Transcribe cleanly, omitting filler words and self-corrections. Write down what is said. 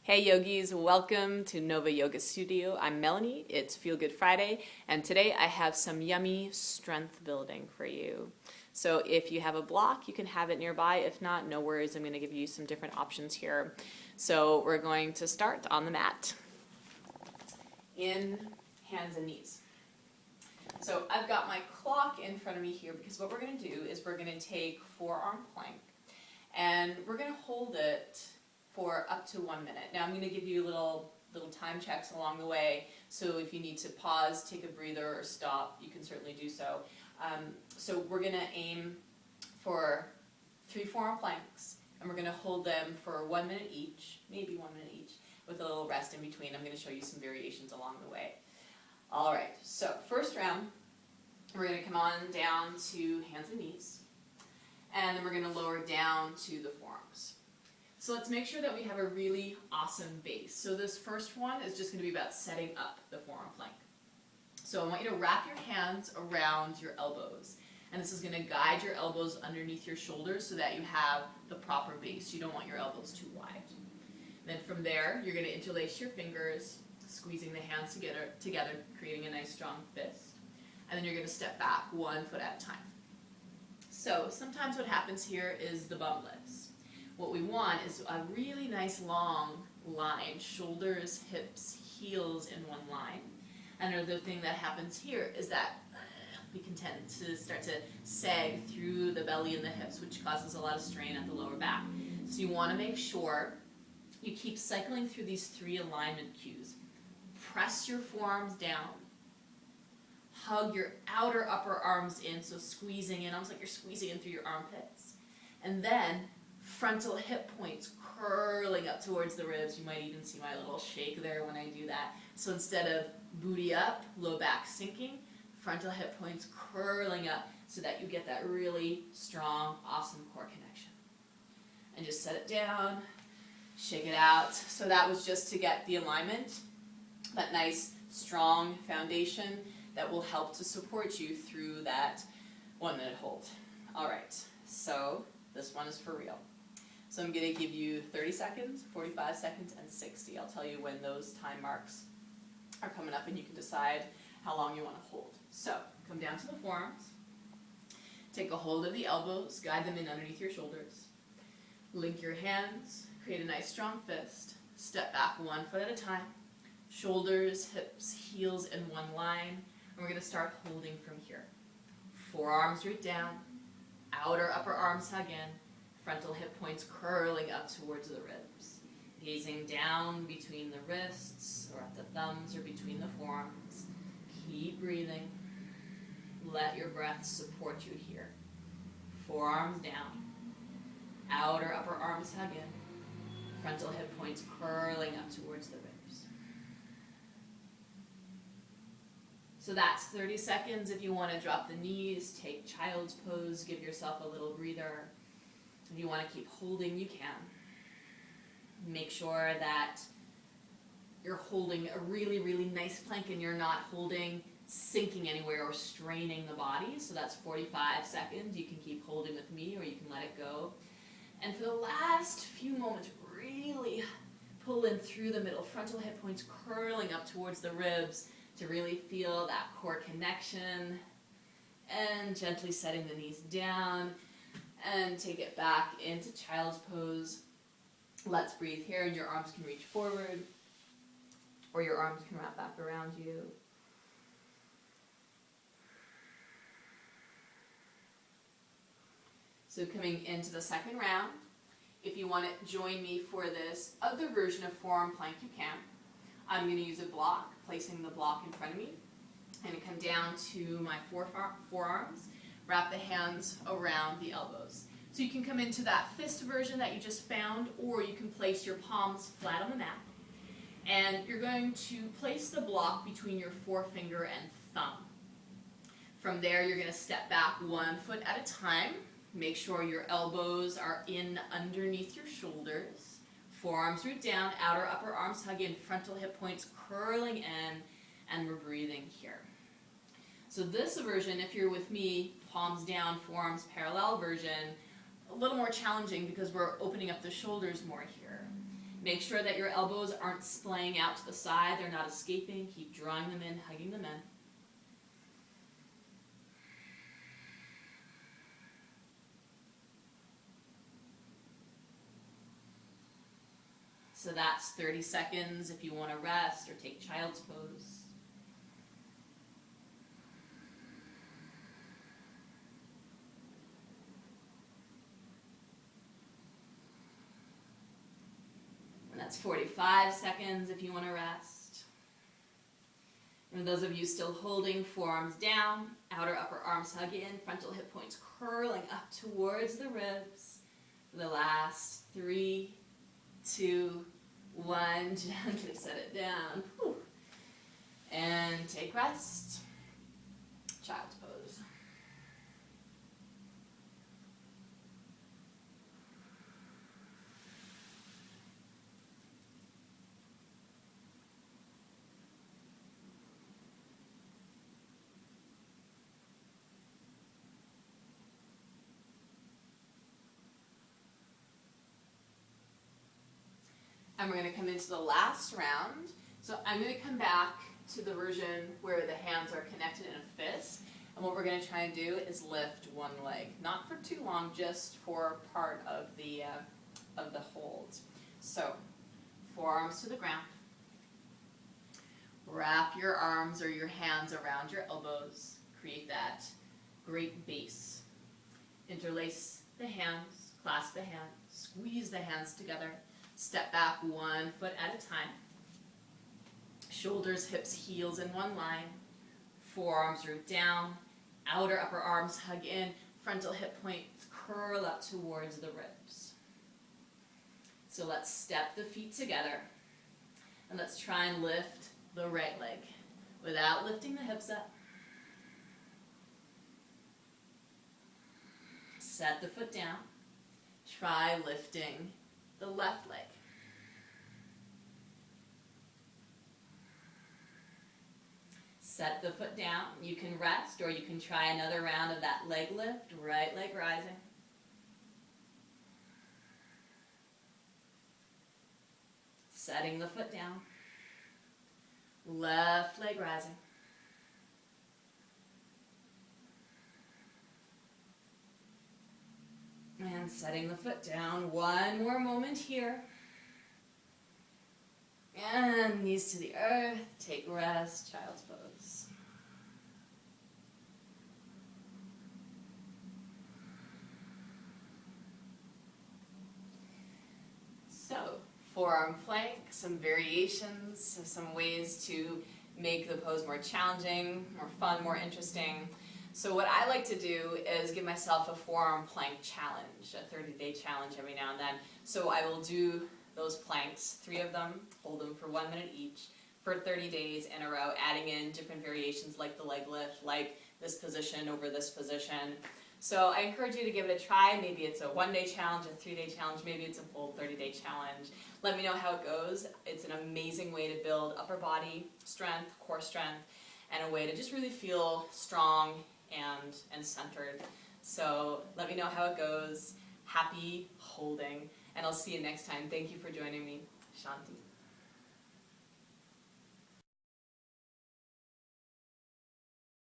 Hey yogis, welcome to Nova Yoga Studio. I'm Melanie, it's Feel Good Friday, and today I have some yummy strength building for you. So if you have a block, you can have it nearby. If not, no worries, I'm going to give you some different options here. So we're going to start on the mat in hands and knees. So I've got my clock in front of me here because what we're going to do is we're going to take forearm plank and we're going to hold it for up to 1 minute. Now I'm going to give you little time checks along the way, so if you need to pause, take a breather, or stop, you can certainly do so. So we're going to aim for 3 forearm planks, and we're going to hold them for 1 minute each, maybe 1 minute each, with a little rest in between. I'm going to show you some variations along the way. All right, so first round, we're going to come on down to hands and knees, and then we're going to lower down to the forearms. So let's make sure that we have a really awesome base. So this first one is just going to be about setting up the forearm plank. So I want you to wrap your hands around your elbows. And this is going to guide your elbows underneath your shoulders so that you have the proper base. You don't want your elbows too wide. Then from there, you're going to interlace your fingers, squeezing the hands together, creating a nice strong fist. And then you're going to step back 1 foot at a time. So sometimes what happens here is the bum lifts. What we want is a really nice long line, shoulders, hips, heels in one line. And another thing that happens here is that we can tend to start to sag through the belly and the hips, which causes a lot of strain at the lower back. So you want to make sure you keep cycling through these 3 alignment cues. Press your forearms down. Hug your outer upper arms in, so squeezing in, almost like you're squeezing in through your armpits. And then frontal hip points curling up towards the ribs. You might even see my little shake there when I do that. So instead of booty up, low back sinking, frontal hip points curling up so that you get that really strong, awesome core connection. And just set it down, shake it out. So that was just to get the alignment, that nice, strong foundation that will help to support you through that 1 minute hold. All right, so this one is for real. So I'm going to give you 30 seconds, 45 seconds, and 60. I'll tell you when those time marks are coming up and you can decide how long you want to hold. So come down to the forearms. Take a hold of the elbows, guide them in underneath your shoulders. Link your hands, create a nice strong fist. Step back 1 foot at a time. Shoulders, hips, heels in one line. And we're going to start holding from here. Forearms root down, outer upper arms hug in. Frontal hip points curling up towards the ribs. Gazing down between the wrists or at the thumbs or between the forearms. Keep breathing. Let your breath support you here. Forearms down. Outer upper arms hug in. Frontal hip points curling up towards the ribs. So that's 30 seconds. If you want to drop the knees, take child's pose, give yourself a little breather. If you want to keep holding, you can. Make sure that you're holding a really, really nice plank and you're not sinking anywhere or straining the body. So that's 45 seconds. You can keep holding with me or you can let it go. And for the last few moments, really pull in through the middle. Frontal hip points curling up towards the ribs to really feel that core connection. And gently setting the knees down. And take it back into child's pose. Let's breathe here, and your arms can reach forward, or your arms can wrap back around you. So coming into the second round, if you want to join me for this other version of forearm plank, you can. I'm going to use a block, placing the block in front of me. I'm going to come down to my forearms. Wrap the hands around the elbows. So you can come into that fist version that you just found, or you can place your palms flat on the mat. And you're going to place the block between your forefinger and thumb. From there, you're going to step back 1 foot at a time. Make sure your elbows are in underneath your shoulders. Forearms root down, outer upper arms hug in, frontal hip points curling in, and we're breathing here. So this version, if you're with me, palms down, forearms parallel version, a little more challenging because we're opening up the shoulders more here. Make sure that your elbows aren't splaying out to the side. They're not escaping. Keep drawing them in, hugging them in. So that's 30 seconds if you want to rest or take child's pose. And that's 45 seconds if you want to rest. And those of you still holding, forearms down, outer upper arms hug in, frontal hip points curling up towards the ribs. For the last 3, 2, 1, gently set it down. Whew. And take rest. Child's pose. And we're going to come into the last round. So I'm going to come back to the version where the hands are connected in a fist. And what we're going to try and do is lift one leg. Not for too long, just for part of the hold. So forearms to the ground. Wrap your arms or your hands around your elbows. Create that great base. Interlace the hands, clasp the hands, squeeze the hands together. Step back 1 foot at a time. Shoulders, hips, heels in one line. Forearms root down. Outer upper arms hug in. Frontal hip points curl up towards the ribs. So let's step the feet together. And let's try and lift the right leg without lifting the hips up. Set the foot down. Try lifting the left leg. Set the foot down. You can rest or you can try another round of that leg lift. Right leg rising. Setting the foot down. Left leg rising. And setting the foot down. One more moment here. And knees to the earth. Take rest. Child's pose. So, forearm plank, some variations, some ways to make the pose more challenging, more fun, more interesting. So what I like to do is give myself a forearm plank challenge, a 30-day challenge every now and then. So I will do those planks, 3 of them, hold them for 1 minute each, for 30 days in a row, adding in different variations like the leg lift, like this position over this position. So I encourage you to give it a try. Maybe it's a 1-day challenge, a 3-day challenge, maybe it's a full 30-day challenge. Let me know how it goes. It's an amazing way to build upper body strength, core strength, and a way to just really feel strong and centered. So let me know how it goes. Happy holding, and I'll see you next time. Thank you for joining me. Shanti.